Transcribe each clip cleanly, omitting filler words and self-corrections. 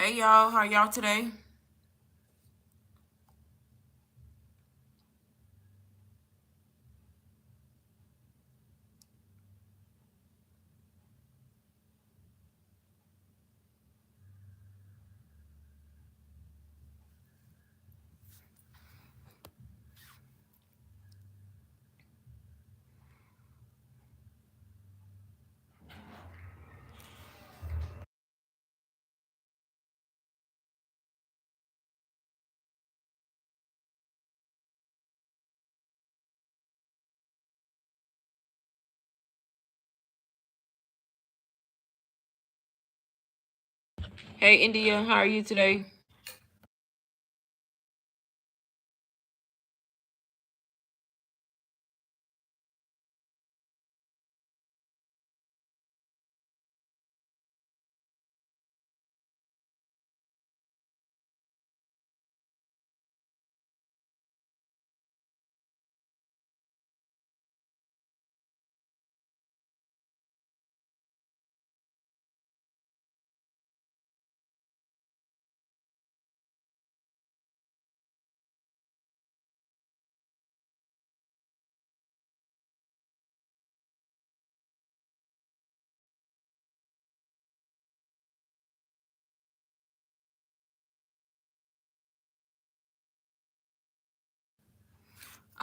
Hey y'all, how y'all today? Hey India, how are you today?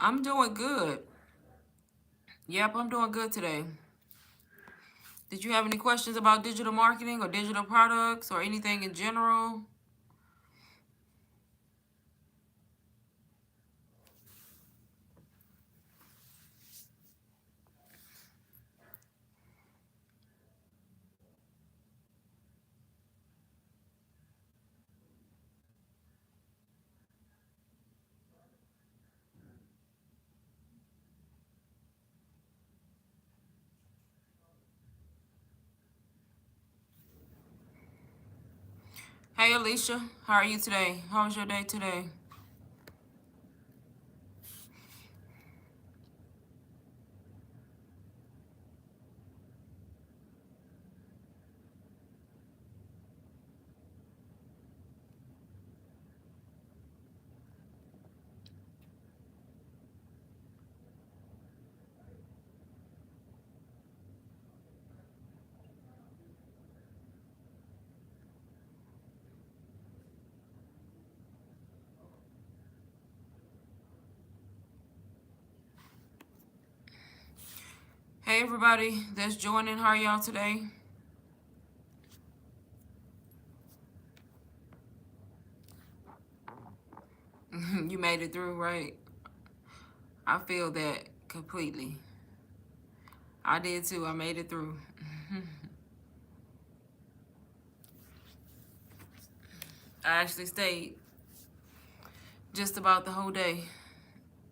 I'm doing good. Yep, I'm doing good today. Did you have any questions about digital marketing or digital products or anything in general? Hey Alicia, how are you today? How was your day today? Hey everybody that's joining, how are y'all today? You made it through, right? I feel that completely. I did too. I made it through. I actually stayed just about the whole day.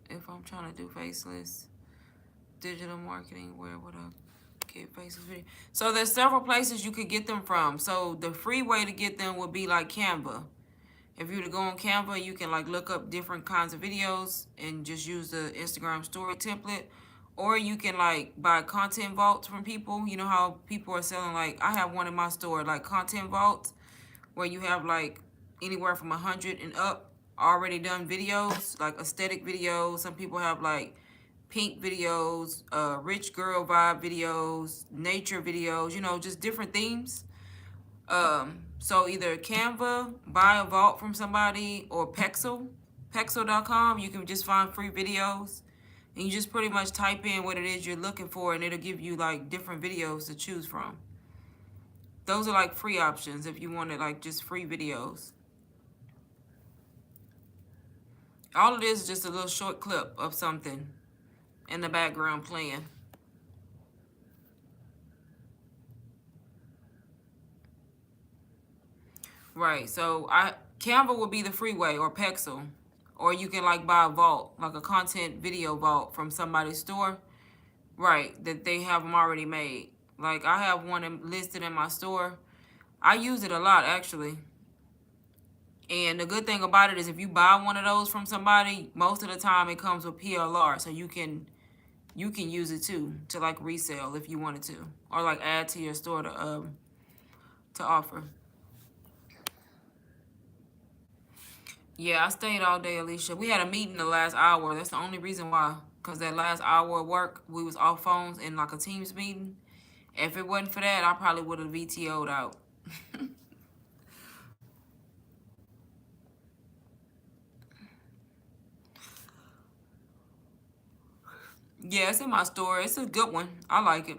If I'm trying to do faceless digital marketing, where would I get faceless video? So there's several places you could get them from. So the free way to get them would be like Canva. If you were to go on Canva, you can like look up different kinds of videos and just use the Instagram story template. Or you can like buy content vaults from people. You know how people are selling, like I have one in my store, like content vaults, where you have like anywhere from 100 and up already done videos, like aesthetic videos. Some people have like pink videos, rich girl vibe videos, nature videos, just different themes. So either Canva, buy a vault from somebody, or Pexel.com. You can just find free videos, and you just pretty much type in what it is you're looking for, and it'll give you like different videos to choose from. Those are like free options if you wanted like just free videos. All it is just a little short clip of something in the background playing. Right. So Canva will be the free way, or Pexel. Or you can like buy a vault, like a content video vault from somebody's store. Right, that they have them already made. Like I have one listed in my store. I use it a lot actually. And the good thing about it is if you buy one of those from somebody, most of the time it comes with PLR, so you can use it too to like resell if you wanted to, or like add to your store to offer. Yeah, I stayed all day, Alicia. We had a meeting the last hour. That's the only reason why. Because that last hour of work, we was off phones in like a Teams meeting. If it wasn't for that, I probably would have VTO'd out. Yeah, it's in my store. It's a good one. I like it.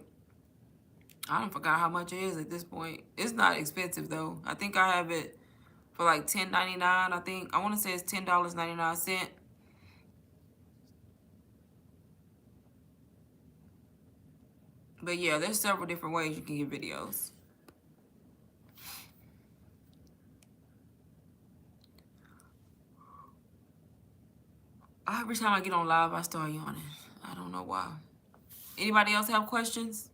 I don't forgot how much it is at this point. It's not expensive though. I think I have it for like $10.99. I think I want to say it's $10.99. But yeah, there's several different ways you can get videos. Every time I get on live, I start yawning. I don't know why. Anybody else have questions?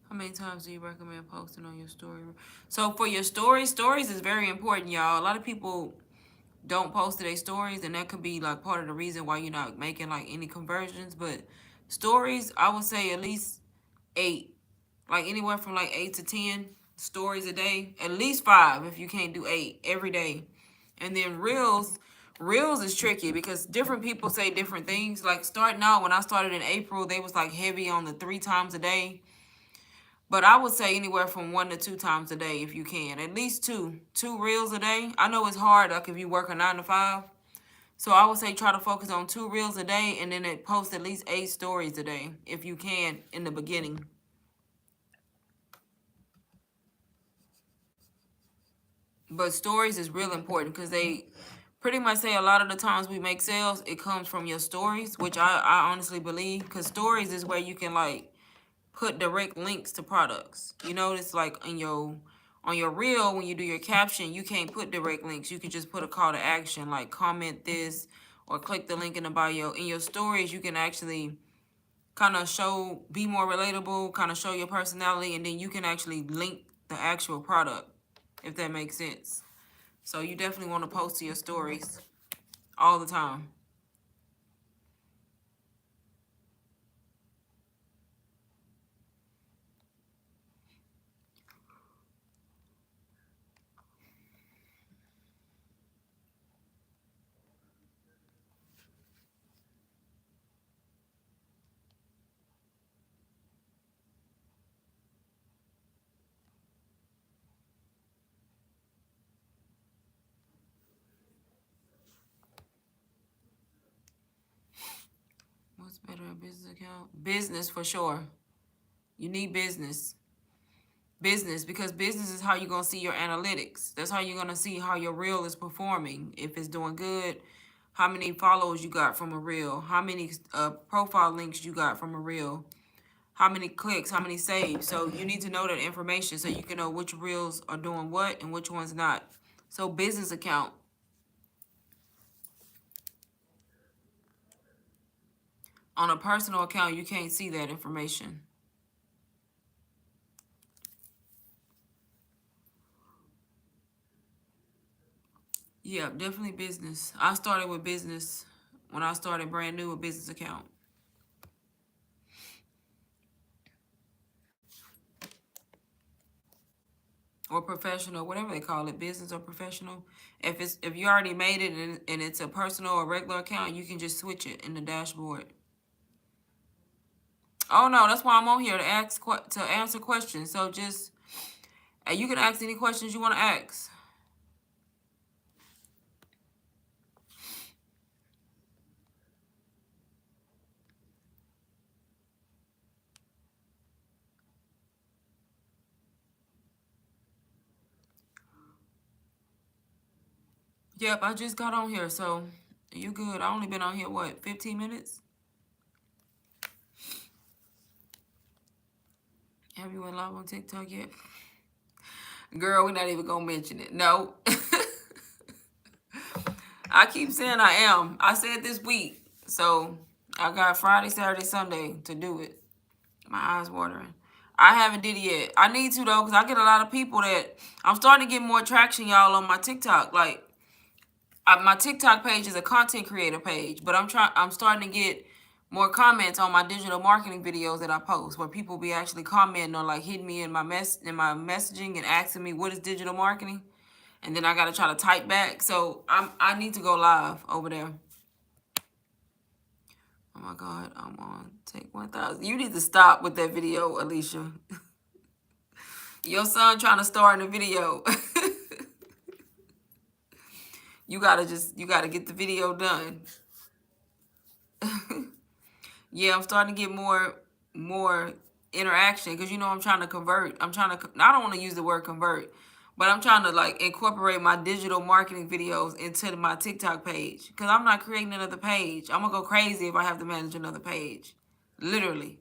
How many times do you recommend posting on your story? So for your stories is very important, y'all. A lot of people don't post to their stories, and that could be like part of the reason why you're not making like any conversions. But stories, I would say at least 8, like anywhere from like 8 to 10 stories a day, at least 5 if you can't do 8 every day. And then reels is tricky because different people say different things. Like starting out, when I started in April, they was like heavy on the 3 times a day. But I would say anywhere from 1 to 2 times a day if you can. At least two reels a day. I know it's hard, like if you work a 9 to 5. So I would say try to focus on 2 reels a day, and then it post at least 8 stories a day if you can in the beginning. But stories is real important because they pretty much say a lot of the times we make sales, it comes from your stories, which I honestly believe, because stories is where you can like put direct links to products. You notice like on your reel, when you do your caption, you can't put direct links. You can just put a call to action like comment this or click the link in the bio. In your stories, you can actually kind of be more relatable, kind of show your personality, and then you can actually link the actual product, if that makes sense. So you definitely want to post to your stories all the time. What's better, a business account? Business for sure. You need business. Business, because business is how you're going to see your analytics. That's how you're going to see how your reel is performing. If it's doing good, how many followers you got from a reel, how many profile links you got from a reel, how many clicks, how many saves. So you need to know that information so you can know which reels are doing what and which ones not. So business account. On a personal account, you can't see that information. Yeah, definitely business. I started with business when I started brand new, a business account. Or professional, whatever they call it, business or professional. If you already made it and it's a personal or regular account, you can just switch it in the dashboard. Oh no, that's why I'm on here to answer questions. So just you can ask any questions you want to ask. Yep, I just got on here, so you good. I only been on here, what, 15 minutes? Have you went live on TikTok yet? Girl, we're not even gonna mention it. No. I keep saying I am. I said this week. So I got Friday, Saturday, Sunday to do it. My eyes watering. I haven't did it yet. I need to though, because I get a lot of people that I'm starting to get more traction, y'all, on my TikTok. Like my TikTok page is a content creator page, but I'm starting to get more comments on my digital marketing videos that I post, where people be actually commenting or like hitting me in my messaging and asking me what is digital marketing, and then I gotta try to type back. So I need to go live over there. Oh my God, I'm on take 1,000. You need to stop with that video, Alicia. Your son trying to star in the video. You gotta get the video done. Yeah, I'm starting to get more interaction because I'm trying to convert. I don't want to use the word convert, but I'm trying to like incorporate my digital marketing videos into my TikTok page because I'm not creating another page. I'm gonna go crazy if I have to manage another page. Literally.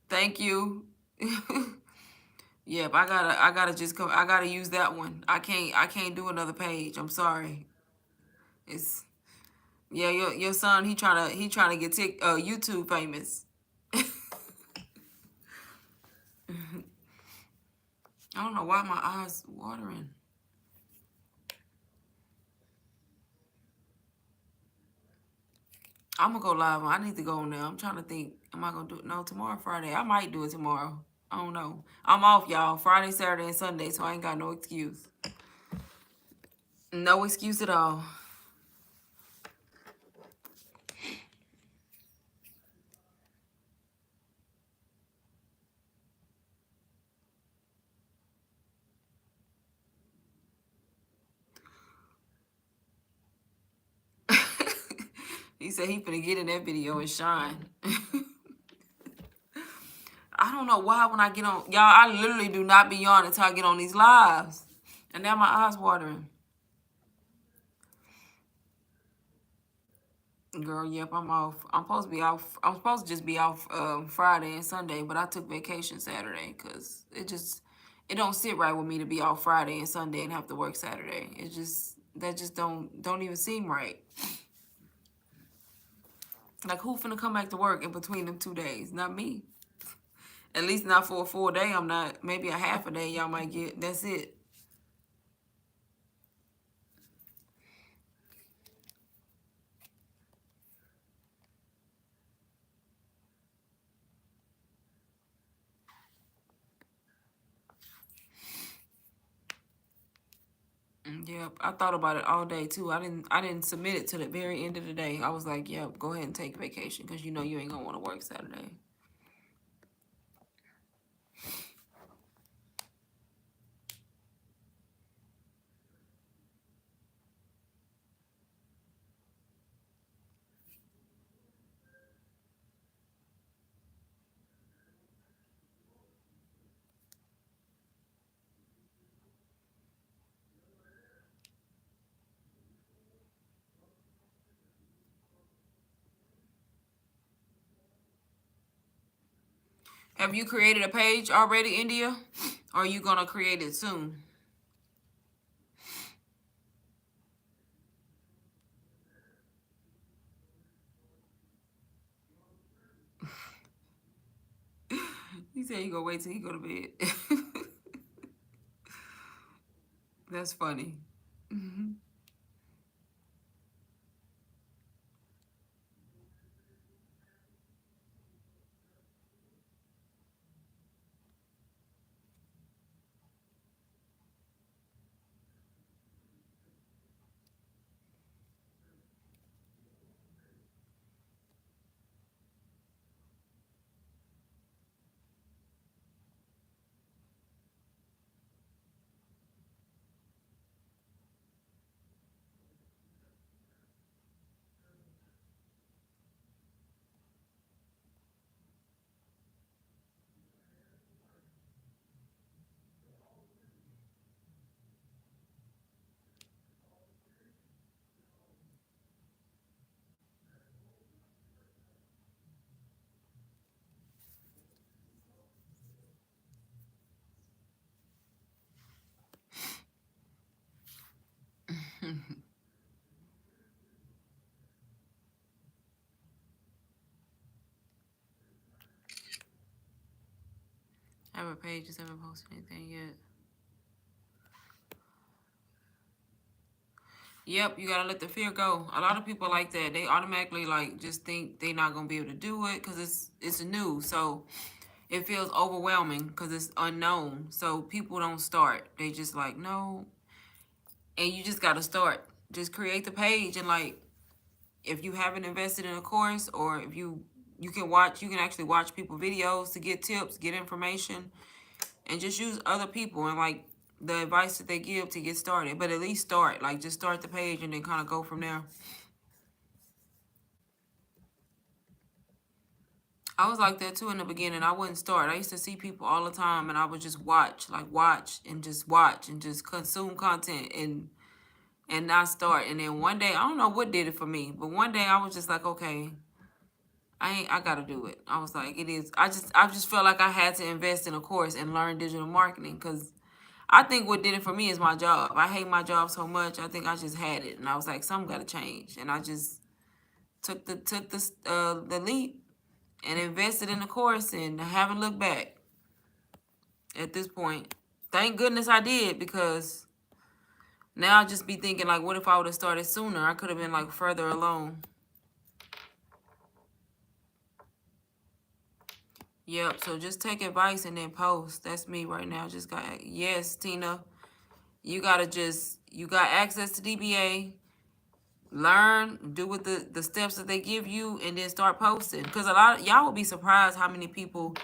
Thank you. Yep, I gotta use that one. I can't do another page. I'm sorry. It's Yeah, your son, he trying to get YouTube famous. I don't know why my eyes watering. I'm gonna go live. I need to go on there. I'm trying to think. Am I gonna do it? No, tomorrow Friday. I might do it tomorrow. I don't know. I'm off, y'all. Friday, Saturday, and Sunday, so I ain't got no excuse. No excuse at all. He said he finna get in that video and shine. I don't know why when I get on, y'all, I literally do not be on until I get on these lives. And now my eyes watering. Girl, yep, I'm off. I'm supposed to be off. I'm supposed to just be off Friday and Sunday, but I took vacation Saturday because it don't sit right with me to be off Friday and Sunday and have to work Saturday. That just don't even seem right. Like who finna come back to work in between them 2 days? Not me. At least not for a full day. I'm not. Maybe a half a day y'all might get. That's it. Yep, I thought about it all day too. I didn't submit it to the very end of the day. I was like, yep, go ahead and take vacation because you ain't gonna want to work Saturday. Have you created a page already, India? Or are you gonna create it soon? He said you gonna wait till he go to bed. That's funny. Have pages haven't posted anything yet. Yep, you gotta let the fear go. A lot of people like that. They automatically like just think they're not gonna be able to do it because it's new. So it feels overwhelming because it's unknown. So people don't start. They just like no, and you just gotta start. Just create the page and like if you haven't invested in a course or if you can actually watch people videos to get tips, get information, and just use other people and like the advice that they give to get started. But at least start. Like just start the page and then kind of go from there. I was like that too in the beginning. I wouldn't start. I used to see people all the time and I would just watch watch and just consume content and not start. And then one day, I don't know what did it for me, but one day I was just like, okay, I gotta do it. I was like, it is. I just felt like I had to invest in a course and learn digital marketing because I think what did it for me is my job. I hate my job so much. I think I just had it, and I was like, something got to change. And I just took the leap and invested in the course, and I haven't looked back at this point. Thank goodness I did because now I just be thinking like, what if I would have started sooner? I could have been like further along. Yep. So just take advice and then post. That's me right now. Just got yes, Tina. You got access to DBA. Learn, do with the steps that they give you, and then start posting. Because a lot of y'all will be surprised how many people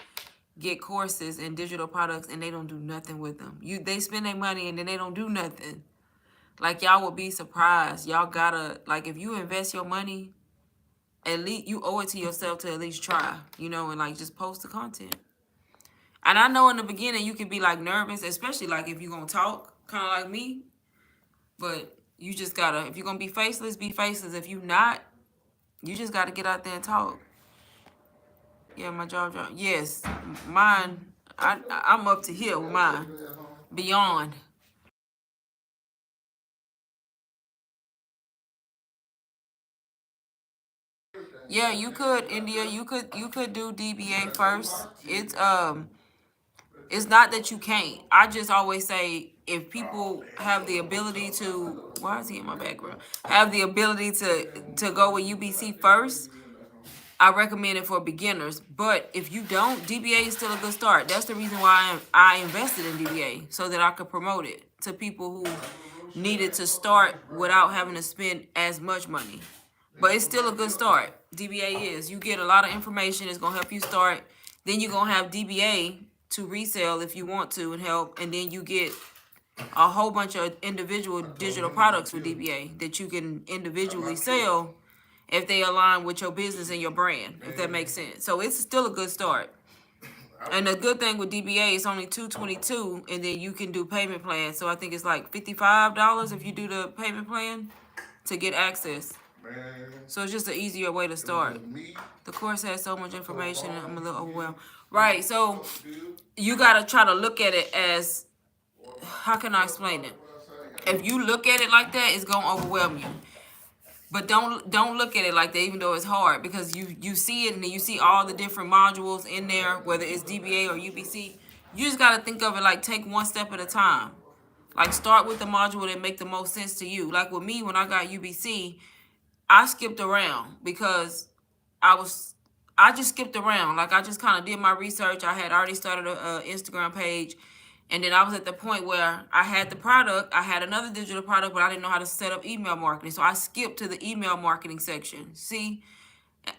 get courses and digital products and they don't do nothing with them. They spend their money and then they don't do nothing. Like y'all will be surprised. Y'all gotta like if you invest your money, at least you owe it to yourself to at least try, and like just post the content. And I know in the beginning you can be like nervous, especially like if you're gonna talk, kind of like me. But you just gotta, if you're gonna be faceless, be faceless. If you not, you just gotta get out there and talk. Yeah, my job. Yes, mine. I'm up to here with mine. Beyond. Yeah, you could, India. You could do DBA first. It's not that you can't. I just always say if people have the ability to, why is he in my background? Have the ability to go with UBC first. I recommend it for beginners. But if you don't, DBA is still a good start. That's the reason why I invested in DBA so that I could promote it to people who needed to start without having to spend as much money. But it's still a good start. DBA is. You get a lot of information. It's going to help you start. Then you're going to have DBA to resell if you want to and help. And then you get a whole bunch of individual digital products with DBA that you can individually sell if they align with your business and your brand, if that makes sense. So it's still a good start. And the good thing with DBA is only $222, and then you can do payment plans. So I think it's like $55 if you do the payment plan to get access. So it's just an easier way to start. The course has so much information, and I'm a little overwhelmed. Right, so you gotta try to look at it as, how can I explain it? If you look at it like that, it's gonna overwhelm you. But don't look at it like that, even though it's hard, because you see it and then you see all the different modules in there, whether it's DBA or UBC. You just gotta think of it like take one step at a time. Like start with the module that make the most sense to you. Like with me, when I got UBC, I skipped around because I just skipped around. Like I just kind of did my research. I had already started a Instagram page. And then I was at the point where I had the product, I had another digital product, but I didn't know how to set up email marketing. So I skipped to the email marketing section. See,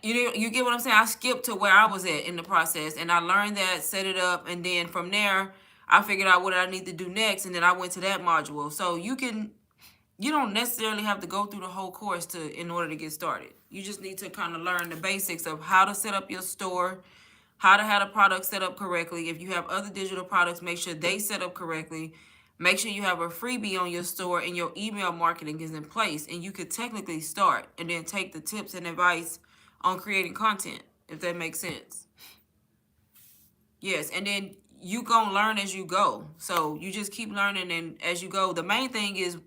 you get what I'm saying? I skipped to where I was at in the process, and I learned that, set it up, and then from there, I figured out what I need to do next, and then I went to that module. So you don't necessarily have to go through the whole course in order to get started. You just need to kind of learn the basics of how to set up your store, how to have a product set up correctly. If you have other digital products, make sure they set up correctly. Make sure you have a freebie on your store and your email marketing is in place. And you could technically start and then take the tips and advice on creating content, if that makes sense. Yes, and then you gonna learn as you go. So you just keep learning and as you go. The main thing is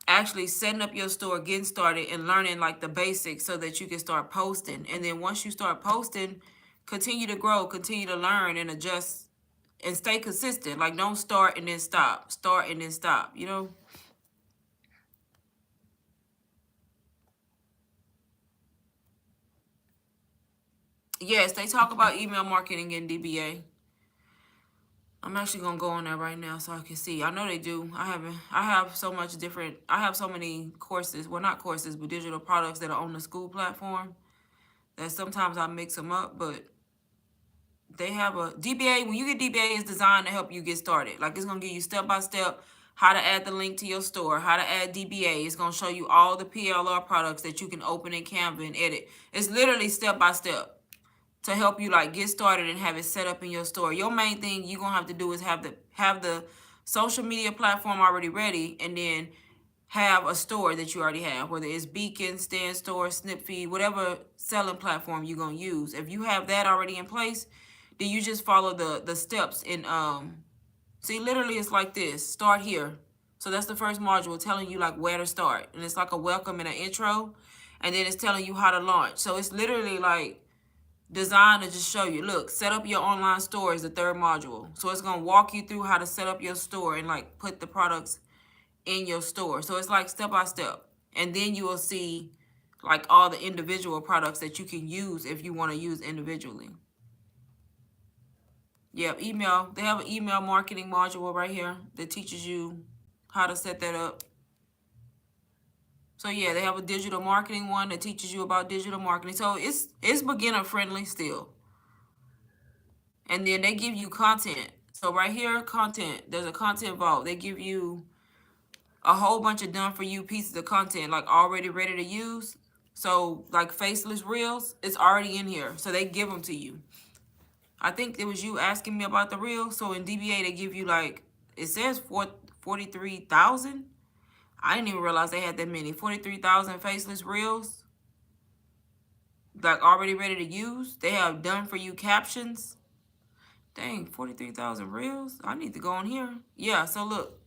actually setting up your store, getting started, and learning like the basics so that you can start posting. And then once you start posting, continue to grow, continue to learn and adjust and stay consistent. Like, don't start and then stop. Start and then stop, you know? Yes, they talk about email marketing in DBA. I'm actually gonna go on there right now so I can see. I know they do. I have so much different, I have so many courses, well, not courses, but digital products that are on the school platform that sometimes I mix them up, but they have a DBA. When you get DBA, it's designed to help you get started. Like, it's gonna give you step by step how to add the link to your store, how to add DBA. It's gonna show you all the PLR products that you can open in Canva and edit. It's literally step by step to help you like get started and have it set up in your store. Your main thing you're gonna have to do is have the social media platform already ready, and then have a store that you already have, whether it's Beacon, Stand Store, Snipfeed, whatever selling platform you're gonna use. If you have that already in place, then you just follow the steps in see, literally it's like this. Start here. So that's the first module telling you like where to start. And it's like a welcome and an intro. And then it's telling you how to launch. So it's literally like designed to just show you, look, set up your online store is the third module. So it's going to walk you through how to set up your store and like put the products in your store. So it's like step by step. And then you will see like all the individual products that you can use if you want to use individually. Yeah, email. They have an email marketing module right here that teaches you how to set that up. So yeah, they have a digital marketing one that teaches you about digital marketing. So it's beginner friendly still. And then they give you content. So right here, content. There's a content vault. They give you a whole bunch of done for you pieces of content like already ready to use. So like faceless reels, it's already in here. So they give them to you. I think it was you asking me about the reel. So in DBA, they give you like, it says 43,000. I didn't even realize they had that many. 43,000 faceless reels. Like already ready to use. They have done for you captions. Dang, 43,000 reels. I need to go on here. Yeah, so look.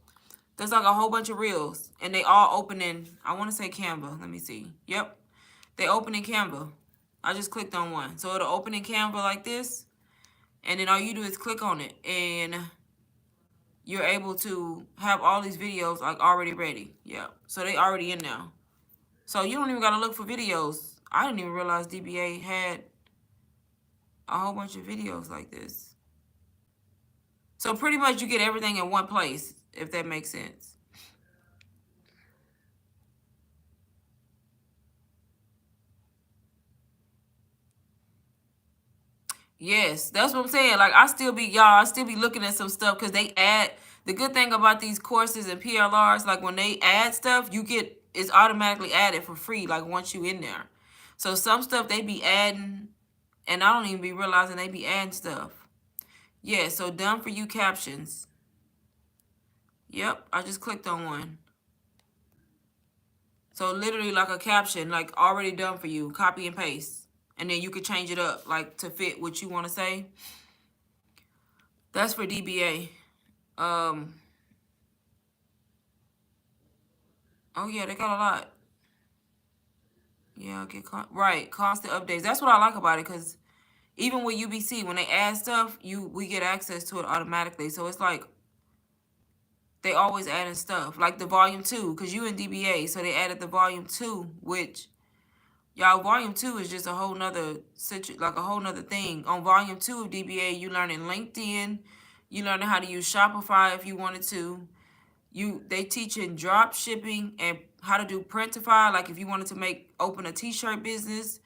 There's like a whole bunch of reels. And they all open in, I want to say Canva. Let me see. Yep. They open in Canva. I just clicked on one. So it'll open in Canva like this. And then all you do is click on it, and you're able to have all these videos like already ready. Yeah, so they already in now. So you don't even got to look for videos. I didn't even realize DBA had a whole bunch of videos like this. So pretty much you get everything in one place, if that makes sense. Yes, that's what I'm saying. Like, I still be looking at some stuff because they add, the good thing about these courses and PLRs, like when they add stuff, it's automatically added for free, like once you in there. So some stuff they be adding, and I don't even be realizing they be adding stuff. Yeah, so done for you captions. Yep, I just clicked on one. So literally like a caption, like already done for you, copy and paste. And then you could change it up, like, to fit what you want to say. That's for DBA. Oh, yeah, they got a lot. Yeah, right, constant updates. That's what I like about it, because even with UBC, when they add stuff, we get access to it automatically. So it's like they always adding stuff. Like the volume 2, because you in DBA, so they added the volume 2, which... Y'all, volume 2 is just a whole nother thing. On volume 2 of DBA, you learning LinkedIn, you learning how to use Shopify if you wanted to. They teaching drop shipping and how to do Printify, like if you wanted to open a t-shirt business.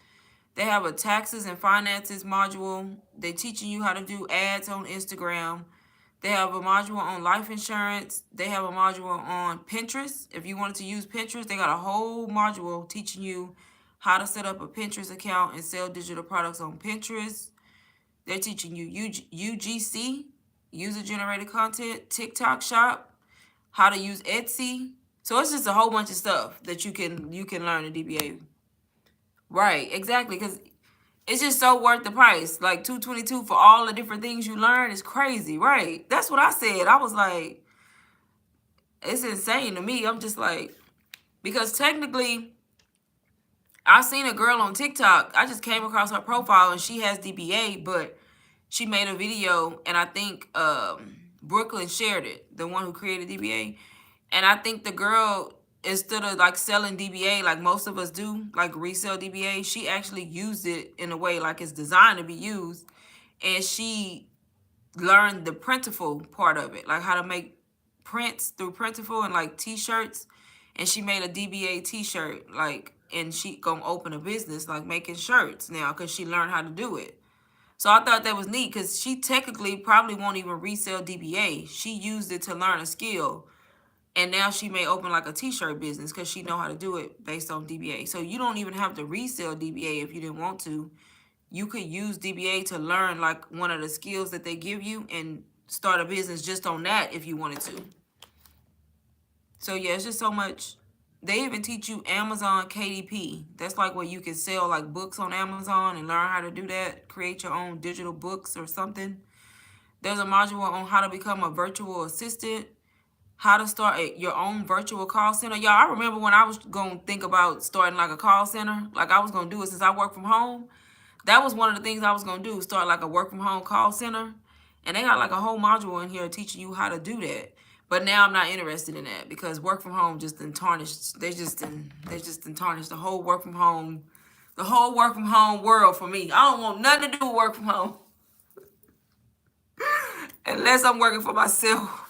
They have a taxes and finances module. They teaching you how to do ads on Instagram. They have a module on life insurance. They have a module on Pinterest. If you wanted to use Pinterest, they got a whole module teaching you how to set up a Pinterest account and sell digital products on Pinterest. They're teaching you UGC, user-generated content, TikTok Shop, how to use Etsy. So it's just a whole bunch of stuff that you can learn in DBA. Right, exactly, because it's just so worth the price. Like $222 for all the different things you learn is crazy, right? That's what I said. I was like, it's insane to me. I'm just like, because technically, I seen a girl on TikTok. I just came across her profile and she has DBA, but she made a video, and I think Brooklyn shared it, the one who created DBA. And I think the girl, instead of like selling DBA like most of us do, like resell DBA, she actually used it in a way like it's designed to be used. And she learned the printful part of it, like how to make prints through printful and like t-shirts. And she made a DBA t-shirt, like, and she gonna open a business like making shirts now because she learned how to do it. So I thought that was neat because she technically probably won't even resell DBA. She used it to learn a skill. And now she may open like a t-shirt business because she know how to do it based on DBA. So you don't even have to resell DBA if you didn't want to. You could use DBA to learn like one of the skills that they give you and start a business just on that if you wanted to. So yeah, it's just so much. They even teach you Amazon KDP. That's like where you can sell like books on Amazon and learn how to do that. Create your own digital books or something. There's a module on how to become a virtual assistant, how to start your own virtual call center. Y'all, I remember when I was going to think about starting like a call center, like I was going to do it since I work from home. That was one of the things I was going to do, start like a work from home call center. And they got like a whole module in here teaching you how to do that. But now I'm not interested in that because work from home just done tarnished. They just done tarnished the whole work from home world for me. I don't want nothing to do with work from home unless I'm working for myself.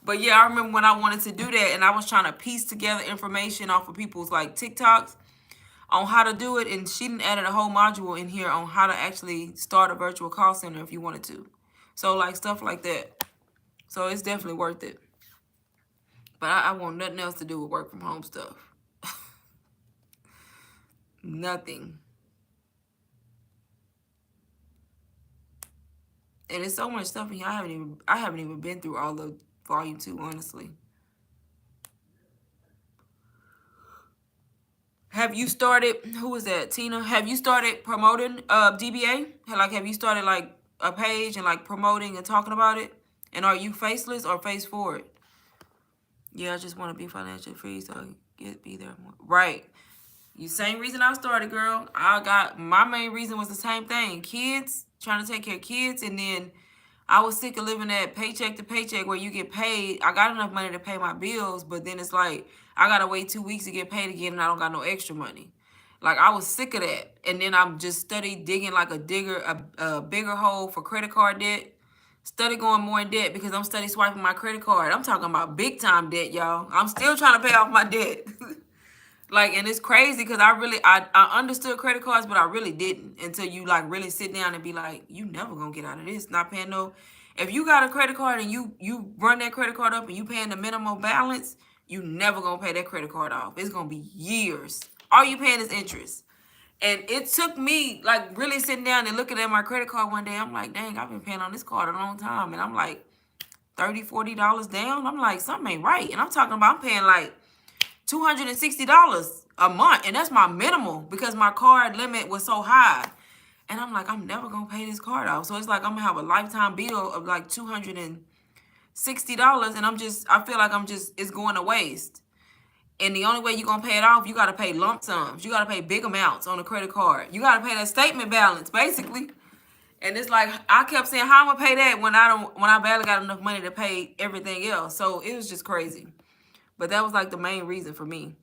But yeah, I remember when I wanted to do that and I was trying to piece together information off of people's like TikToks on how to do it. And she added a whole module in here on how to actually start a virtual call center if you wanted to. So like stuff like that. So it's definitely worth it. But I want nothing else to do with work from home stuff. Nothing. And there's so much stuff in here. I haven't even been through all of volume 2, honestly. Have you started, who was that, Tina? Have you started promoting DBA? Like, have you started like a page and like promoting and talking about it? And are you faceless or face forward? Yeah, I just want to be financially free so I can be there more. Right. You same reason I started, girl. My main reason was the same thing. Kids, trying to take care of kids, and then I was sick of living that paycheck to paycheck where you get paid. I got enough money to pay my bills, but then it's like I gotta wait 2 weeks to get paid again, and I don't got no extra money. Like I was sick of that, and then I'm just study digging like a bigger hole for credit card debt. Study going more in debt because I'm study swiping my credit card. I'm talking about big time debt, y'all. I'm still trying to pay off my debt. Like, and it's crazy because I understood credit cards, but I really didn't until you like really sit down and be like, you never gonna get out of this. Not paying no. If you got a credit card and you run that credit card up and you paying the minimum balance, you never gonna pay that credit card off. It's gonna be years. All you paying is interest. And it took me like really sitting down and looking at my credit card one day. I'm like, dang, I've been paying on this card a long time. And I'm like $30, $40 down. I'm like, something ain't right. And I'm talking about I'm paying like $260 a month. And that's my minimal because my card limit was so high. And I'm like, I'm never going to pay this card off. So it's like I'm going to have a lifetime bill of like $260. And I feel like it's going to waste. And the only way you're going to pay it off, you got to pay lump sums. You got to pay big amounts on a credit card. You got to pay that statement balance, basically. And it's like, I kept saying, how am I going to pay that when I barely got enough money to pay everything else? So it was just crazy. But that was like the main reason for me.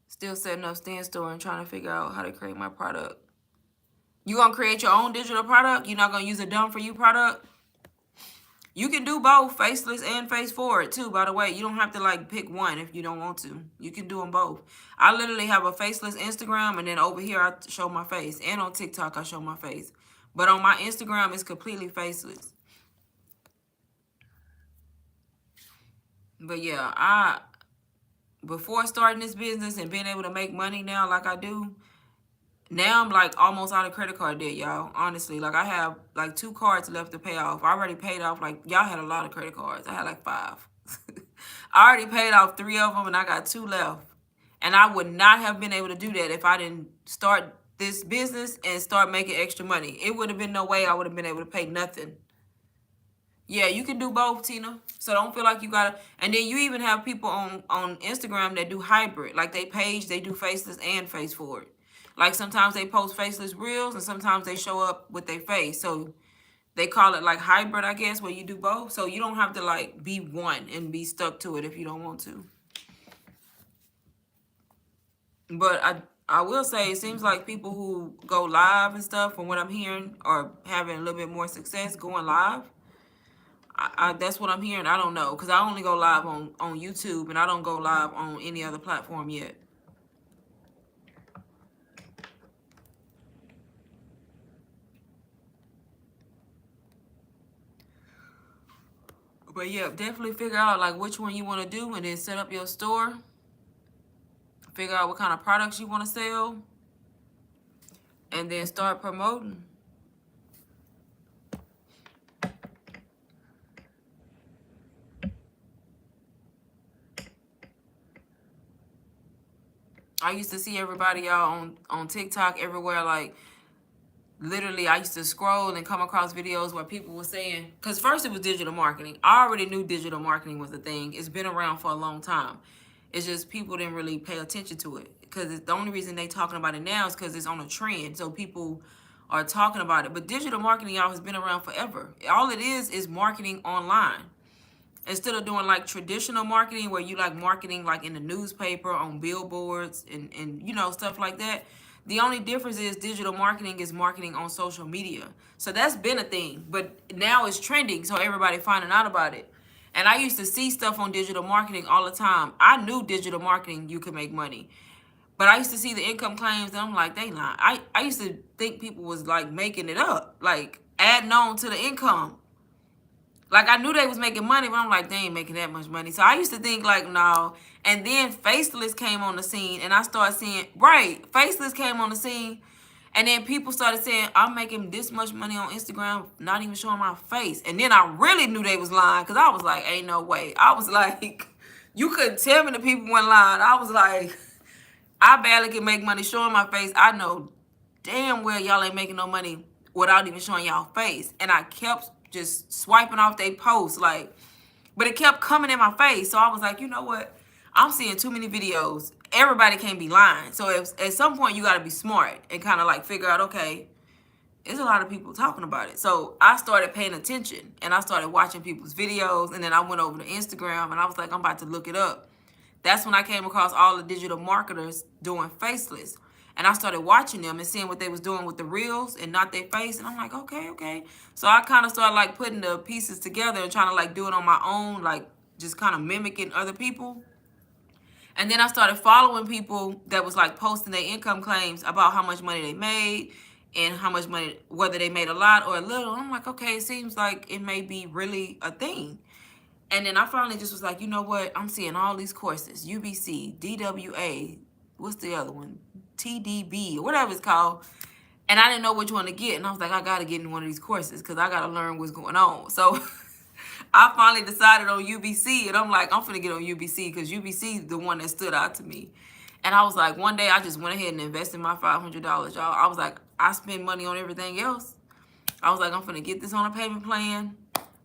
Still setting up Stan Store and trying to figure out how to create my product. You going to create your own digital product? You're not going to use a done for you product? You can do both, faceless and face forward too, by the way. You don't have to like pick one if you don't want to. You can do them both. I literally have a faceless Instagram, and then over here I show my face. And on TikTok I show my face. But on my Instagram it's completely faceless. But yeah, before starting this business and being able to make money now like I do, now I'm like almost out of credit card debt, y'all. Honestly, like I have like 2 cards left to pay off. I already paid off, like y'all had a lot of credit cards. I had like 5. I already paid off 3 of them and I got 2 left. And I would not have been able to do that if I didn't start this business and start making extra money. It would have been no way I would have been able to pay nothing. Yeah, you can do both, Tina. So don't feel like you gotta. And then you even have people on Instagram that do hybrid. Like they do faceless and face forward. Like sometimes they post faceless reels and sometimes they show up with their face. So they call it like hybrid, I guess, where you do both. So you don't have to like be one and be stuck to it if you don't want to. But I will say it seems like people who go live and stuff, from what I'm hearing, are having a little bit more success going live. That's what I'm hearing. I don't know because I only go live on YouTube and I don't go live on any other platform yet. But yeah, definitely figure out like which one you want to do and then set up your store. Figure out what kind of products you want to sell and then start promoting. I used to see everybody y'all on TikTok everywhere, like literally I used to scroll and come across videos where people were saying, because first it was digital marketing. I already knew digital marketing was a thing. It's been around for a long time. It's just people didn't really pay attention to it because the only reason they talking about it now is because it's on a trend. So people are talking about it. But digital marketing, y'all, has been around forever. All it is marketing online. Instead of doing like traditional marketing where you like marketing like in the newspaper, on billboards and you know, stuff like that. The only difference is digital marketing is marketing on social media. So that's been a thing, but now it's trending, so everybody finding out about it. And I used to see stuff on digital marketing all the time. I knew digital marketing, you could make money. But I used to see the income claims and I'm like, they lying. I used to think people was like making it up, like adding on to the income. Like, I knew they was making money, but I'm like, they ain't making that much money. So I used to think, like, no. And then Faceless came on the scene, and I started seeing, right, Faceless came on the scene, and then people started saying, I'm making this much money on Instagram, not even showing my face. And then I really knew they was lying, because I was like, ain't no way. I was like, you couldn't tell me the people weren't lying. I was like, I barely can make money showing my face. I know damn well y'all ain't making no money without even showing y'all face. And I kept just swiping off they posts, like, but it kept coming in my face. So I was like, you know what? I'm seeing too many videos. Everybody can't be lying. So if, at some point you got to be smart and kind of like figure out, okay, there's a lot of people talking about it. So I started paying attention and I started watching people's videos. And then I went over to Instagram and I was like, I'm about to look it up. That's when I came across all the digital marketers doing faceless. And I started watching them and seeing what they was doing with the reels and not their face. And I'm like, okay, okay. So I kind of started like putting the pieces together and trying to like do it on my own, like just kind of mimicking other people. And then I started following people that was like posting their income claims about how much money they made and how much money, whether they made a lot or a little. I'm like, okay, it seems like it may be really a thing. And then I finally just was like, you know what? I'm seeing all these courses, UBC, DWA, what's the other one? TDB, or whatever it's called. And I didn't know which one to get. And I was like, I got to get in one of these courses because I got to learn what's going on. So I finally decided on UBC. And I'm like, I'm finna get on UBC because UBC is the one that stood out to me. And I was like, one day I just went ahead and invested my $500, y'all. I was like, I spend money on everything else. I was like, I'm finna get this on a payment plan.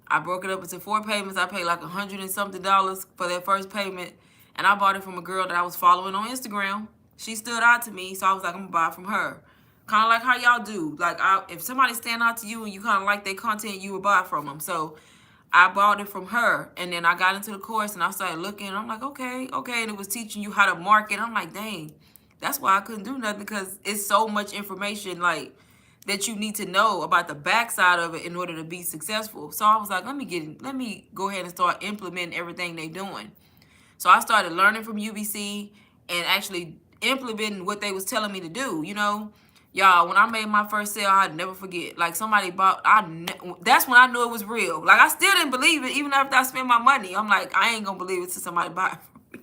I broke it up into 4 payments. I paid like $100 and something for that first payment. And I bought it from a girl that I was following on Instagram. She stood out to me, so I was like, I'm gonna buy it from her. Kind of like how y'all do. Like, if somebody stand out to you and you kind of like their content, you would buy from them. So I bought it from her, and then I got into the course and I started looking. And I'm like, okay. And it was teaching you how to market. I'm like, dang, that's why I couldn't do nothing because it's so much information, like, that you need to know about the backside of it in order to be successful. So I was like, let me go ahead and start implementing everything they doing. So I started learning from UBC and actually implementing what they was telling me to do. You know, y'all, when I made my first sale, I'd never forget. Like somebody bought, that's when I knew it was real. Like I still didn't believe it, even after I spent my money. I'm like, I ain't gonna believe it till somebody buy it.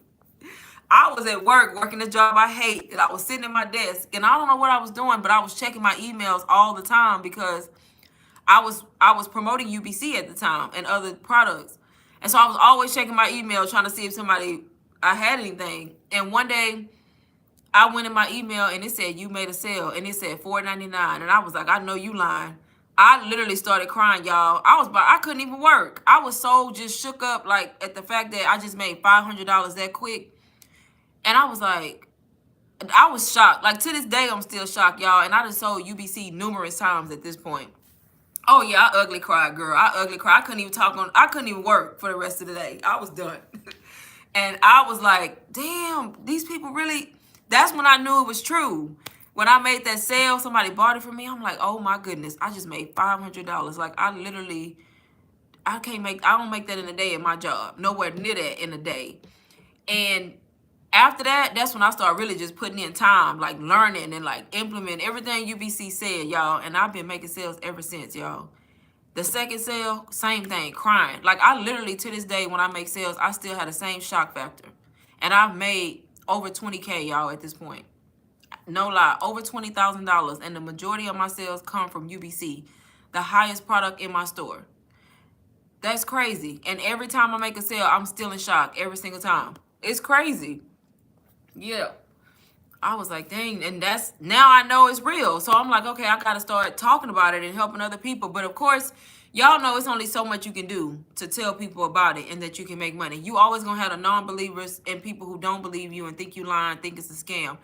I was at work working a job I hate, and I was sitting at my desk, and I don't know what I was doing, but I was checking my emails all the time because I was promoting UBC at the time and other products, and so I was always checking my email trying to see if I had anything. And one day, I went in my email and it said you made a sale, and it said $4.99, and I was like, I know you lying. I literally started crying, y'all. I couldn't even work. I was so just shook up, like at the fact that I just made $500 that quick. And I was like, I was shocked. Like, to this day, I'm still shocked, y'all. And I just sold UBC numerous times at this point. Oh yeah, I ugly cried, girl. I ugly cried. I couldn't even I couldn't even work for the rest of the day. I was done. And I was like, damn, these people really, that's when I knew it was true. When I made that sale, somebody bought it for me. I'm like, oh my goodness, I just made $500. Like, I literally, I don't make that in a day in my job. Nowhere near that in a day. And after that, that's when I started really just putting in time, like learning and like implementing everything UBC said, y'all. And I've been making sales ever since, y'all. The second sale, same thing, crying. Like, I literally, to this day, when I make sales, I still have the same shock factor. And I've made over 20K, y'all, at this point. No lie, over $20,000. And the majority of my sales come from UBC, the highest product in my store. That's crazy. And every time I make a sale, I'm still in shock every single time. It's crazy. Yeah. I was like, dang, and that's, now I know it's real. So I'm like, okay, I got to start talking about it and helping other people. But of course, y'all know it's only so much you can do to tell people about it and that you can make money. You always going to have the non-believers and people who don't believe you and think you lying, think it's a scam.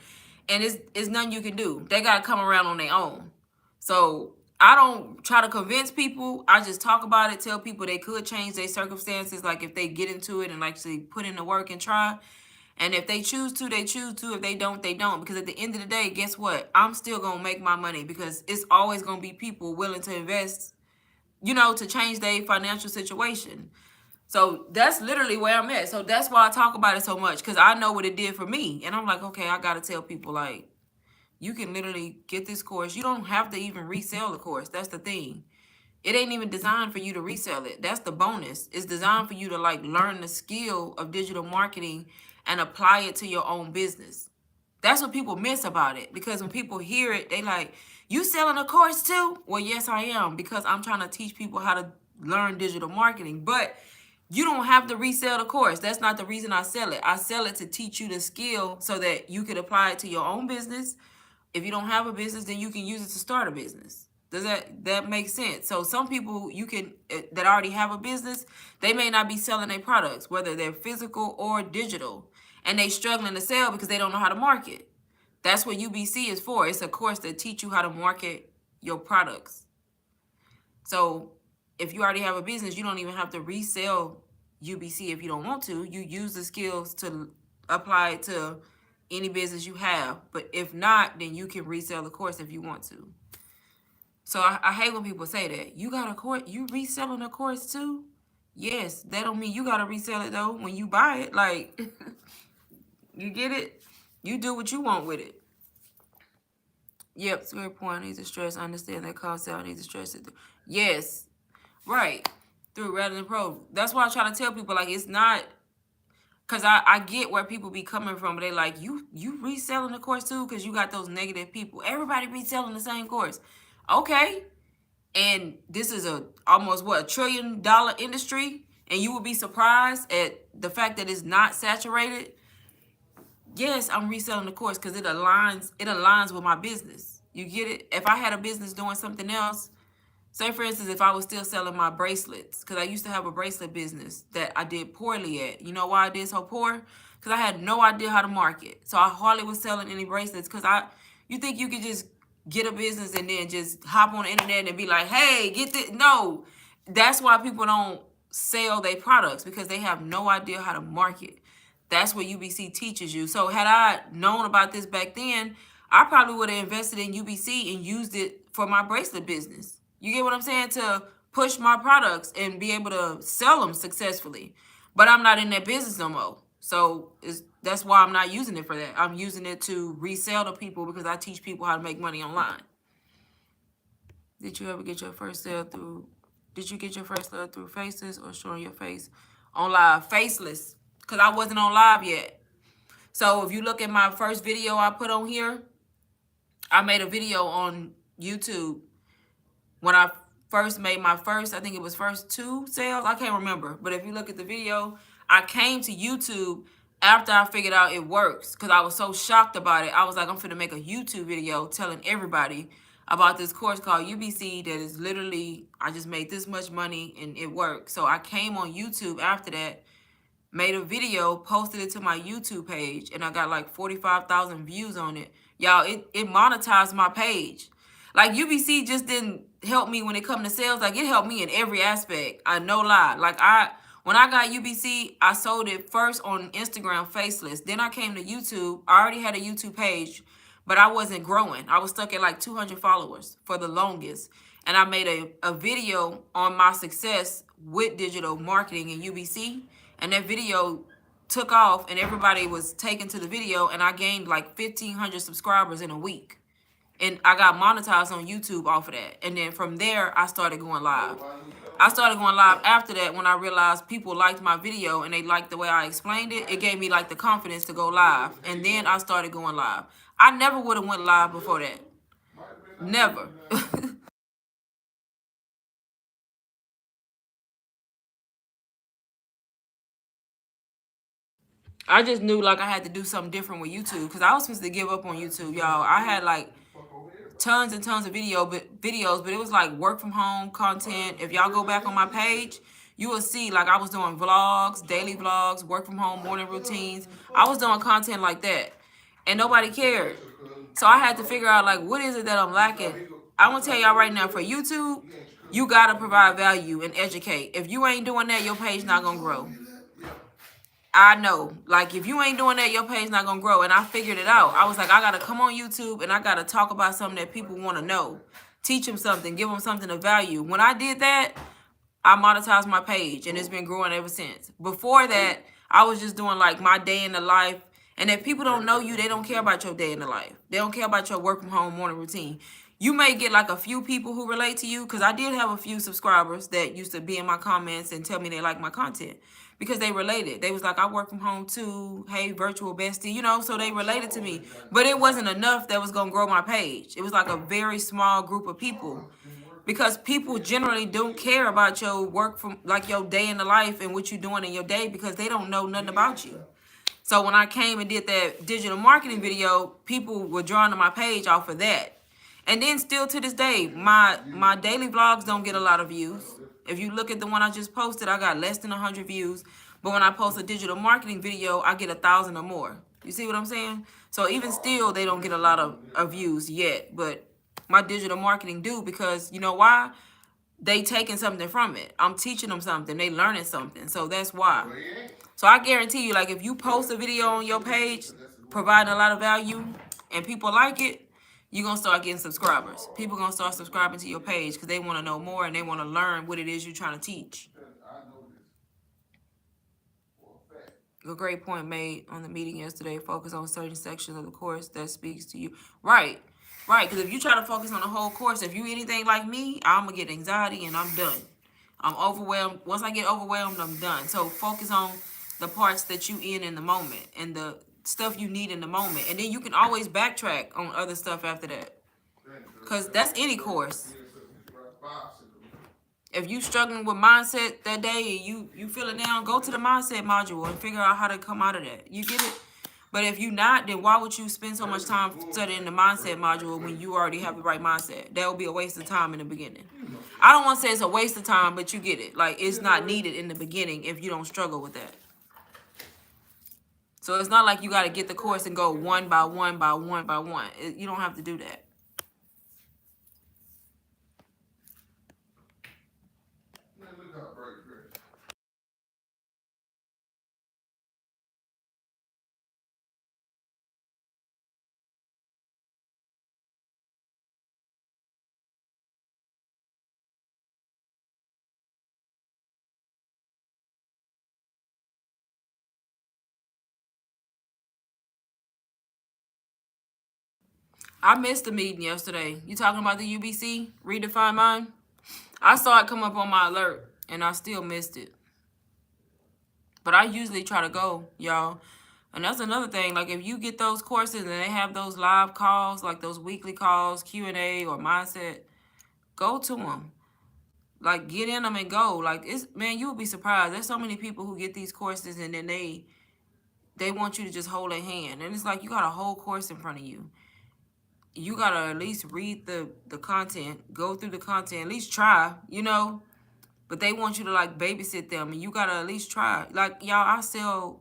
And it's nothing you can do. They got to come around on their own. So I don't try to convince people. I just talk about it, tell people they could change their circumstances. Like, if they get into it and actually put in the work and try. And if they choose to, they choose to. If they don't, they don't. Because at the end of the day, guess what? I'm still going to make my money because it's always going to be people willing to invest, you know, to change their financial situation. So that's literally where I'm at. So that's why I talk about it so much, because I know what it did for me. And I'm like, okay, I got to tell people, like, you can literally get this course. You don't have to even resell the course. That's the thing. It ain't even designed for you to resell it. That's the bonus. It's designed for you to, like, learn the skill of digital marketing and apply it to your own business. That's what people miss about it. Because when people hear it, they like, you selling a course too? Well, yes, I am. Because I'm trying to teach people how to learn digital marketing. But you don't have to resell the course. That's not the reason I sell it. I sell it to teach you the skill so that you could apply it to your own business. If you don't have a business, then you can use it to start a business. Does that make sense? So some people you can that already have a business, they may not be selling their products, whether they're physical or digital, and they struggling to sell because they don't know how to market. That's what UBC is for. It's a course that teach you how to market your products. So if you already have a business, you don't even have to resell UBC if you don't want to. You use the skills to apply it to any business you have. But if not, then you can resell the course if you want to. So I hate when people say that. You got a course, you reselling a course too? Yes, that don't mean you got to resell it though when you buy it. Like, you get it? You do what you want with it. Yep, it's a good point. I need to stress. I understand that concept. I need to stress it. Yes, right. Through rather than pro. That's why I try to tell people, like, it's not, because I get where people be coming from, but they like, you reselling the course too? Because you got those negative people. Everybody reselling the same course. Okay. And this is almost what, $1 trillion industry, and you will be surprised at the fact that it's not saturated. Yes, I'm reselling the course because it aligns with my business. You get it? If I had a business doing something else, say for instance, if I was still selling my bracelets, because I used to have a bracelet business that I did poorly at. You know why I did so poor? Because I had no idea how to market. So I hardly was selling any bracelets because you think you could just get a business and then just hop on the internet and be like, hey, get this. No, that's why people don't sell their products, because they have no idea how to market. That's what UBC teaches you. So had I known about this back then, I probably would have invested in UBC and used it for my bracelet business. You get what I'm saying? To push my products and be able to sell them successfully. But I'm not in that business no more. So that's why I'm not using it for that. I'm using it to resell to people because I teach people how to make money online. Did you ever get your first sale through? Did you get your first sale through Faceless or showing your face on live? Faceless, because I wasn't on live yet. So if you look at my first video I put on here, I made a video on YouTube when I first made my first, I think it was first 2 sales. I can't remember. But if you look at the video, I came to YouTube after I figured out it works, because I was so shocked about it. I was like, I'm finna make a YouTube video telling everybody about this course called UBC that is literally, I just made this much money and it worked. So I came on YouTube after that made a video, posted it to my YouTube page, and I got like 45,000 views on it. Y'all, it monetized my page. Like, UBC just didn't help me when it come to sales. Like, it helped me in every aspect. I no lie. Like, when I got UBC, I sold it first on Instagram Faceless. Then I came to YouTube. I already had a YouTube page, but I wasn't growing. I was stuck at like 200 followers for the longest. And I made a video on my success with digital marketing in UBC. And that video took off and everybody was taken to the video. And I gained like 1,500 subscribers in a week. And I got monetized on YouTube off of that. And then from there, I started going live. I started going live after that when I realized people liked my video and they liked the way I explained it. It gave me like the confidence to go live. And then I started going live. I never would have went live before that. Never. I just knew like I had to do something different with YouTube because I was supposed to give up on YouTube, y'all. I had like tons and tons of videos, but it was like work from home content. If y'all go back on my page, you will see like I was doing vlogs, daily vlogs, work from home, morning routines. I was doing content like that and nobody cared. So I had to figure out like, what is it that I'm lacking? I'm gonna tell y'all right now, for YouTube, you gotta provide value and educate. If you ain't doing that, your page not gonna grow. I know, like, if you ain't doing that, your page not gonna grow. And I figured it out. I was like, I gotta come on YouTube and I gotta talk about something that people want to know. Teach them something, give them something of value. When I did that, I monetized my page and it's been growing ever since. Before that, I was just doing like my day in the life. And if people don't know you, they don't care about your day in the life. They don't care about your work from home morning routine. You may get like a few people who relate to you, because I did have a few subscribers that used to be in my comments and tell me they like my content because they related. They was like, I work from home too. Hey, virtual bestie, you know, so they related to me. But it wasn't enough that was going to grow my page. It was like a very small group of people, because people generally don't care about your work from like your day in the life and what you're doing in your day, because they don't know nothing about you. So when I came and did that digital marketing video, people were drawn to my page off of that. And then still to this day, my daily vlogs don't get a lot of views. If you look at the one I just posted, I got less than 100 views. But when I post a digital marketing video, I get 1,000 or more. You see what I'm saying? So even still, they don't get a lot of views yet. But my digital marketing do, because you know why? They taking something from it. I'm teaching them something. They learning something. So that's why. So I guarantee you, like, if you post a video on your page providing a lot of value and people like it, you're going to start getting subscribers. People going to start subscribing to your page because they want to know more and they want to learn what it is you're trying to teach. A great point made on the meeting yesterday. Focus on certain sections of the course that speaks to you. Right. Right. Because if you try to focus on the whole course, if you anything like me, I'm going to get anxiety and I'm done. I'm overwhelmed. Once I get overwhelmed, I'm done. So focus on the parts that you in the moment and the stuff you need in the moment. And then you can always backtrack on other stuff after that. Because that's any course. If you struggling with mindset that day and you feeling down, go to the mindset module and figure out how to come out of that. You get it? But if you not, then why would you spend so much time studying the mindset module when you already have the right mindset? That would be a waste of time in the beginning. I don't want to say it's a waste of time, but you get it. Like, it's not needed in the beginning if you don't struggle with that. So it's not like you got to get the course and go one by one by one by one. You don't have to do that. I missed the meeting yesterday. You talking about the UBC? Redefine Mind? I saw it come up on my alert, and I still missed it. But I usually try to go, y'all. And that's another thing. Like, if you get those courses and they have those live calls, like those weekly calls, Q&A or mindset, go to them. Like, get in them and go. Like, man, you will be surprised. There's so many people who get these courses and then they want you to just hold their hand. And it's like, you got a whole course in front of you. You gotta at least read the content, go through the content, at least try, you know. but they want you to like babysit them, and you gotta at least try. Like y'all,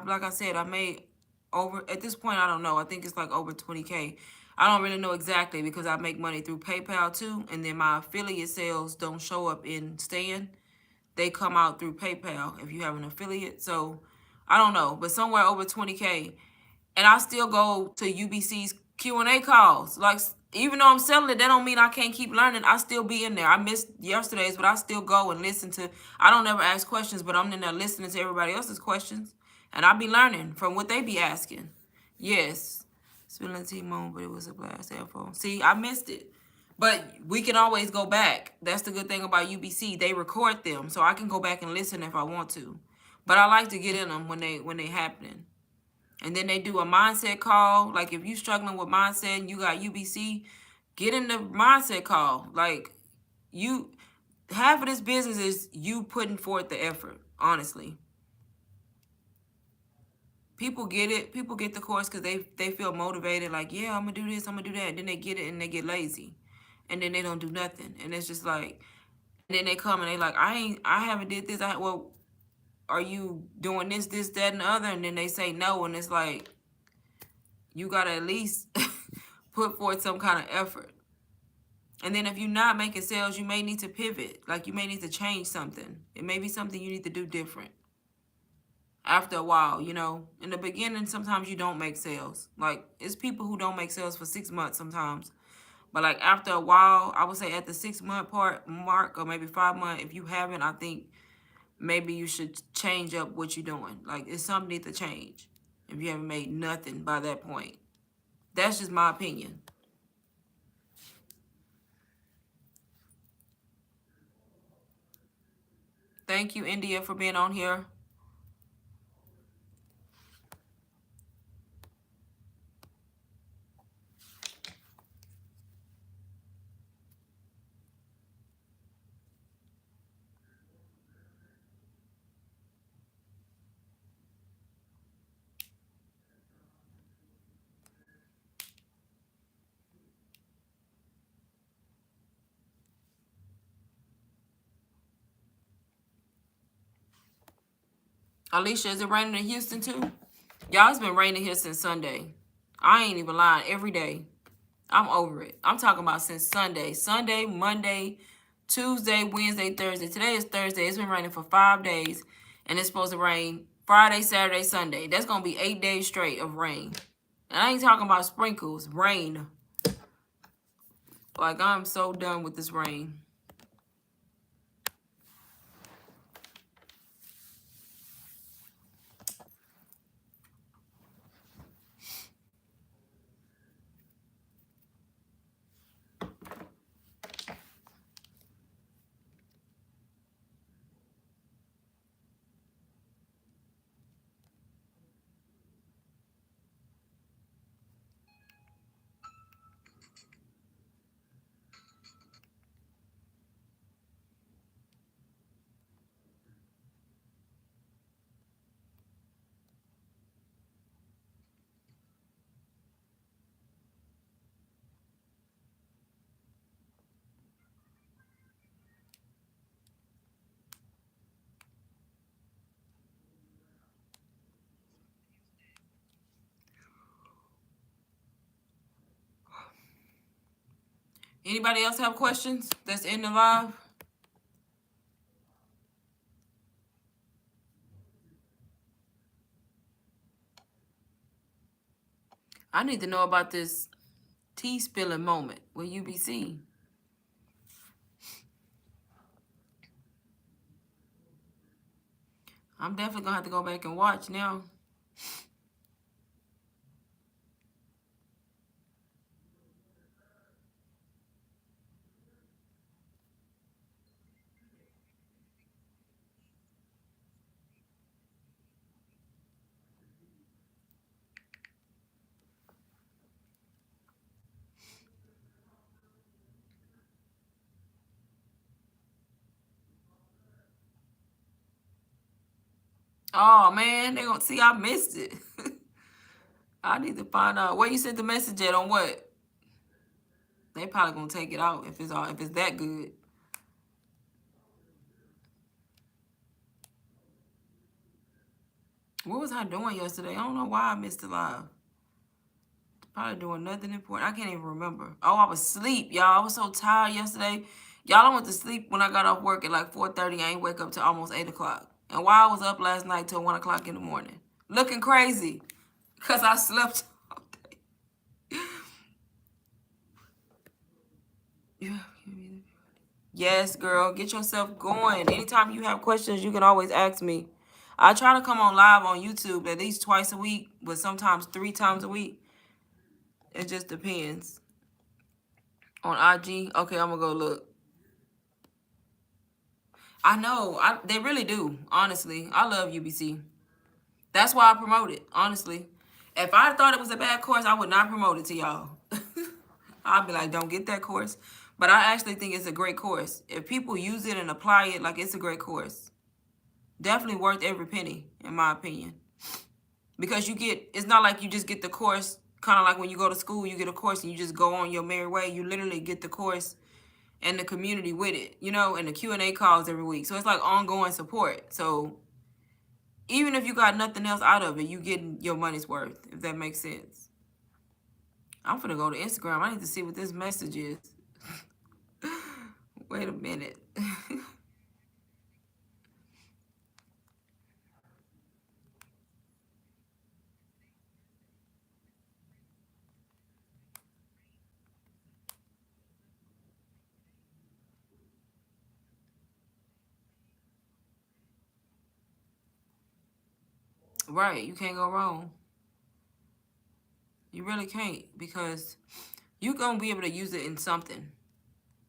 like I said, I made over at this point. I don't know. I think it's like over 20K. I don't really know exactly because I make money through PayPal too, and then my affiliate sales don't show up in Stan. They come out through PayPal if you have an affiliate. So I don't know, but somewhere over 20K. And I still go to UBC's Q&A calls. Like, even though I'm selling it, that don't mean I can't keep learning. I still be in there. I missed yesterday's, but I still go and listen to. I don't ever ask questions, but I'm in there listening to everybody else's questions. And I be learning from what they be asking. Yes. Spilling tea moment, but it was a blast phone. See, I missed it. But we can always go back. That's the good thing about UBC. They record them, so I can go back and listen if I want to. But I like to get in them when they happening. And then they do a mindset call. Like if you struggling with mindset and you got UBC, get in the mindset call. Like you, half of this business is you putting forth the effort, honestly. People get it. People get the course because they feel motivated. Like, yeah, I'm going to do this, I'm going to do that. And then they get it and they get lazy. And then they don't do nothing. And it's just like, and then they come and they like, I haven't did this. Well, are you doing this, that, and the other? And then they say no. And it's like, you got to at least put forth some kind of effort. And then if you're not making sales, you may need to pivot. Like you may need to change something. It may be something you need to do different. After a while, you know, in the beginning, sometimes you don't make sales. Like it's people who don't make sales for 6 months sometimes. But like after a while, I would say at the 6-month mark or maybe 5 months, if you haven't, I think maybe you should change up what you're doing. Like it's something need to change if you haven't made nothing by that point. That's just my opinion. Thank you, India, for being on here. Alicia, is it raining in Houston too? Y'all, it's been raining here since Sunday. I ain't even lying. Every day. I'm over it. I'm talking about since Sunday. Sunday, Monday, Tuesday, Wednesday, Thursday. Today is Thursday. It's been raining for 5 days. And it's supposed to rain Friday, Saturday, Sunday. That's going to be 8 days straight of rain. And I ain't talking about sprinkles. Rain. Like, I'm so done with this rain. Anybody else have questions that's in the live? I need to know about this tea spilling moment with UBC. I'm definitely going to have to go back and watch now. Oh, man. They going to see I missed it. I need to find out. Where you sent the message at on what? They probably going to take it out if it's that good. What was I doing yesterday? I don't know why I missed the live. Probably doing nothing important. I can't even remember. Oh, I was asleep, y'all. I was so tired yesterday. Y'all, I went to sleep when I got off work at like 4:30. I ain't wake up till almost 8 o'clock. And why I was up last night till 1 o'clock in the morning. Looking crazy. Because I slept all day. Yeah. Yes, girl. Get yourself going. Anytime you have questions, you can always ask me. I try to come on live on YouTube at least twice a week, but sometimes 3 times a week. It just depends. On IG, okay, I'm gonna go look. I know, they really do. Honestly, I love UBC. That's why I promote it. Honestly, if I thought it was a bad course, I would not promote it to y'all. I'd be like, don't get that course. But I actually think it's a great course. If people use it and apply it, like, it's a great course. Definitely worth every penny, in my opinion. Because it's not like you just get the course, kind of like when you go to school, you get a course and you just go on your merry way. You literally get the course and the community with it, and the Q&A calls every week. So it's like ongoing support. So even if you got nothing else out of it, you getting your money's worth, if that makes sense. I'm finna go to Instagram. I need to see what this message is. Wait a minute. Right, you can't go wrong. You really can't, because you're gonna be able to use it in something.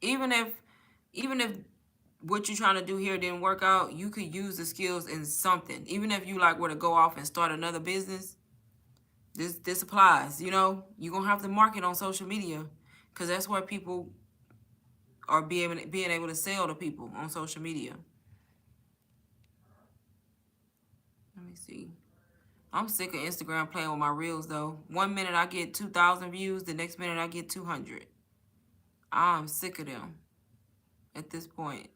Even if what you're trying to do here didn't work out, you could use the skills in something. Even if you like were to go off and start another business, this applies. You're gonna have to market on social media, because that's where people are being able to sell to people on social media. Let me see. I'm sick of Instagram playing with my reels though. 1 minute I get 2,000 views, the next minute I get 200. I'm sick of them at this point.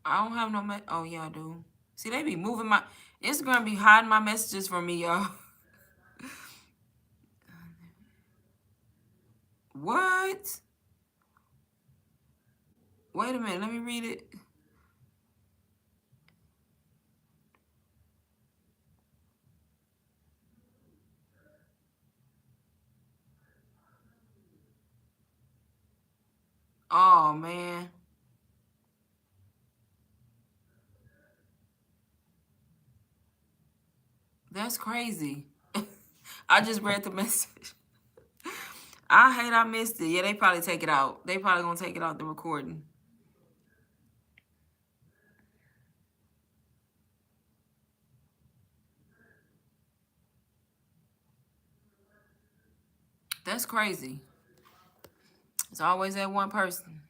I don't have no oh yeah, I do. See, they be moving my Instagram, be hiding my messages from me, y'all. What? Wait a minute, let me read it. Oh man. That's crazy. I just read the message. I hate I missed it. Yeah, they probably take it out. They probably gonna take it out the recording. That's crazy. It's always that one person.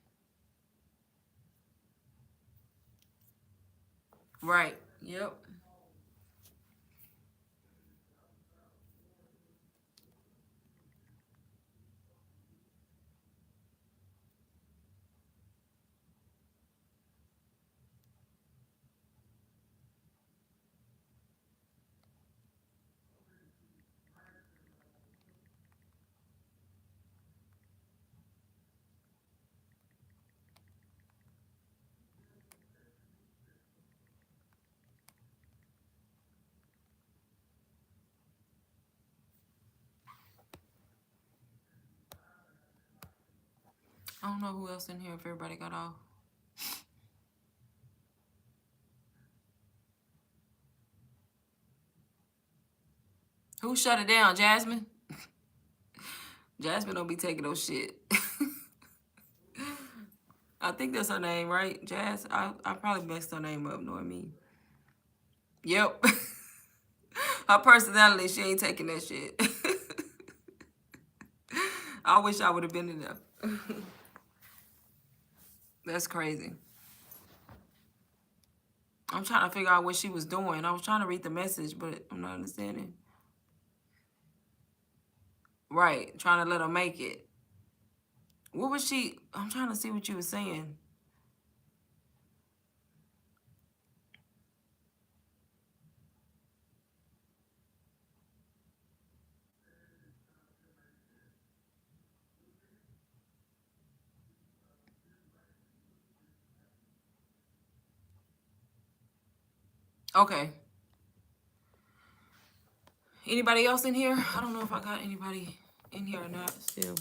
Right. Yep. I don't know who else in here if everybody got off. Who shut it down? Jasmine? Jasmine don't be taking no shit. I think that's her name, right? Jazz? I probably messed her name up, knowing me. Yep. Her personality, she ain't taking that shit. I wish I would have been in there. That's crazy. I'm trying to figure out what she was doing. I was trying to read the message, but I'm not understanding. Right. Trying to let her make it. What was she? I'm trying to see what you were saying. Okay. Anybody else in here? I don't know if I got anybody in here or not still.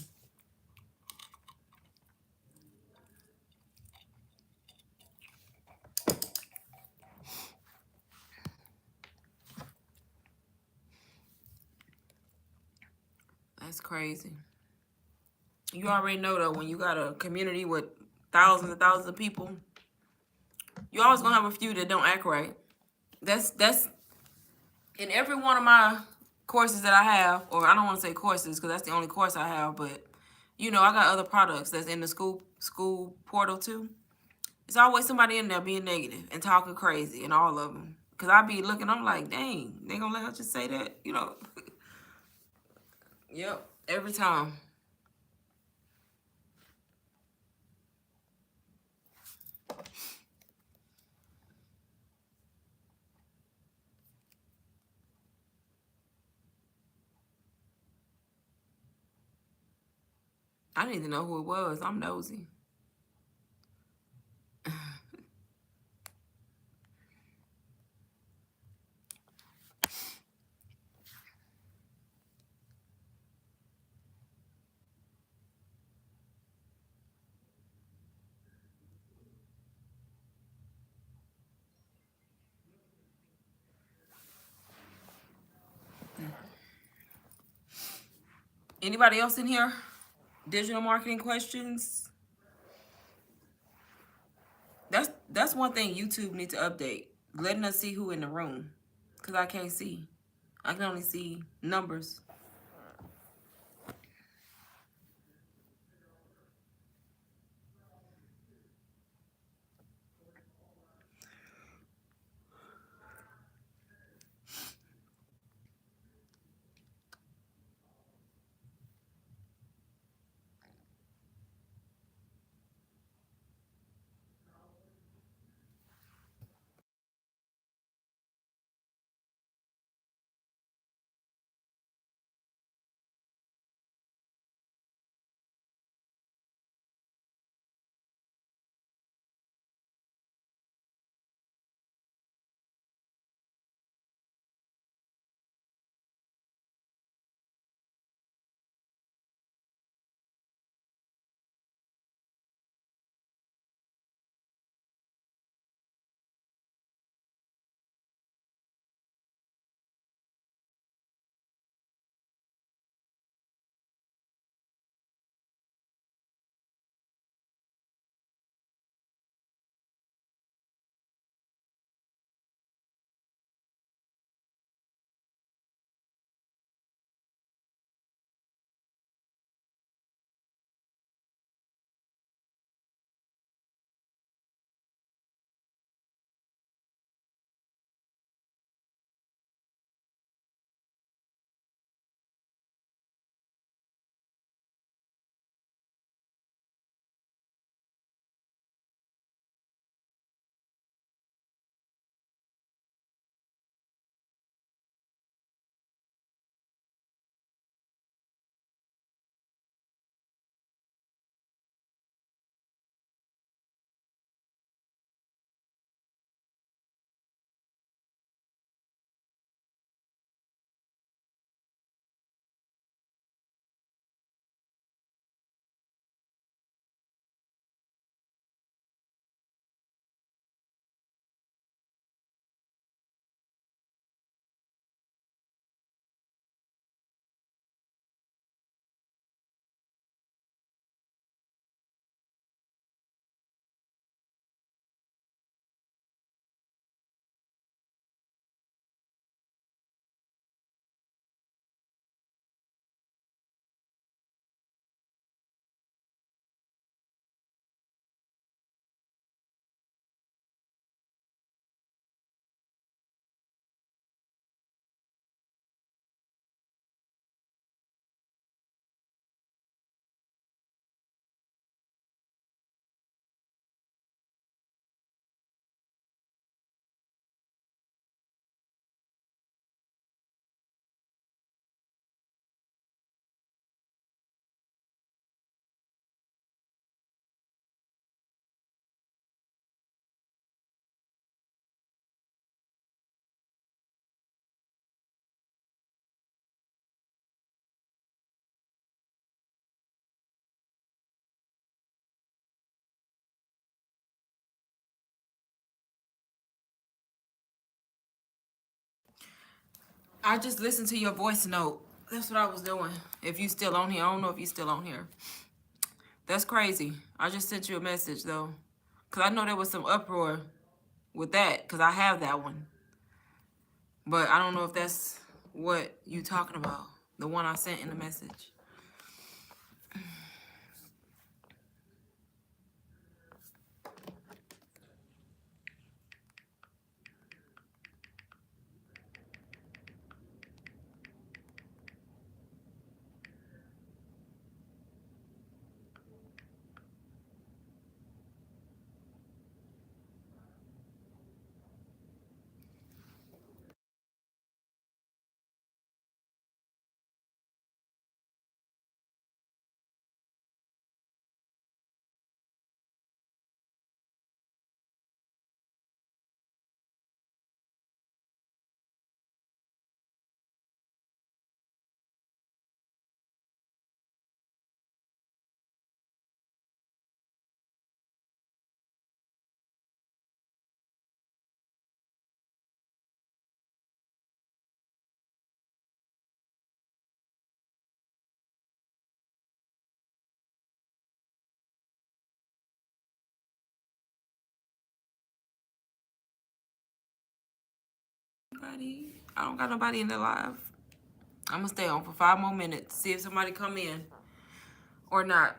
That's crazy. You already know though, when you got a community with thousands and thousands of people, you always gonna have a few that don't act right. That's in every one of my courses that I have, or I don't want to say courses because that's the only course I have, but you know, I got other products that's in the school portal too. It's always somebody in there being negative and talking crazy and all of them. Cause I be looking, I'm like, dang, they gonna let her just say that, you know? Yep, every time. I didn't even know who it was. I'm nosy. Anybody else in here? Digital marketing questions? That's one thing YouTube needs to update. Letting us see who in the room. Cause I can't see. I can only see numbers. I just listened to your voice note. That's what I was doing. If you still on here, I don't know if you still on here. That's crazy. I just sent you a message though, cause I know there was some uproar with that, cause I have that one, but I don't know if that's what you talking about. The one I sent in the message. Nobody. I don't got nobody in the live. I'm gonna stay on for 5 more minutes, see if somebody come in or not.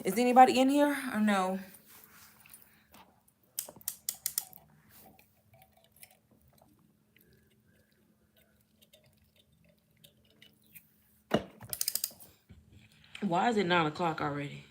Is anybody in here or no? Why is it 9 o'clock already?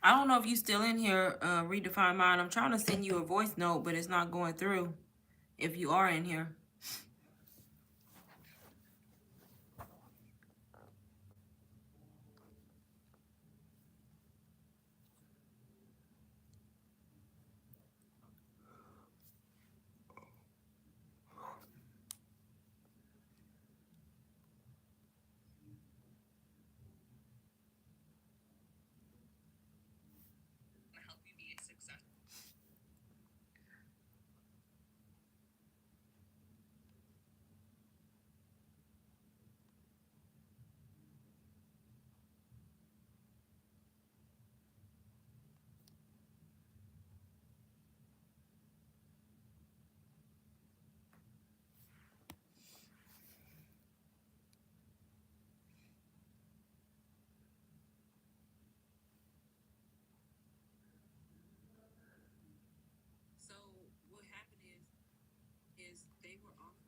I don't know if you still in here, Redefine Mind. I'm trying to send you a voice note, but it's not going through if you are in here. So what happened is they were offering.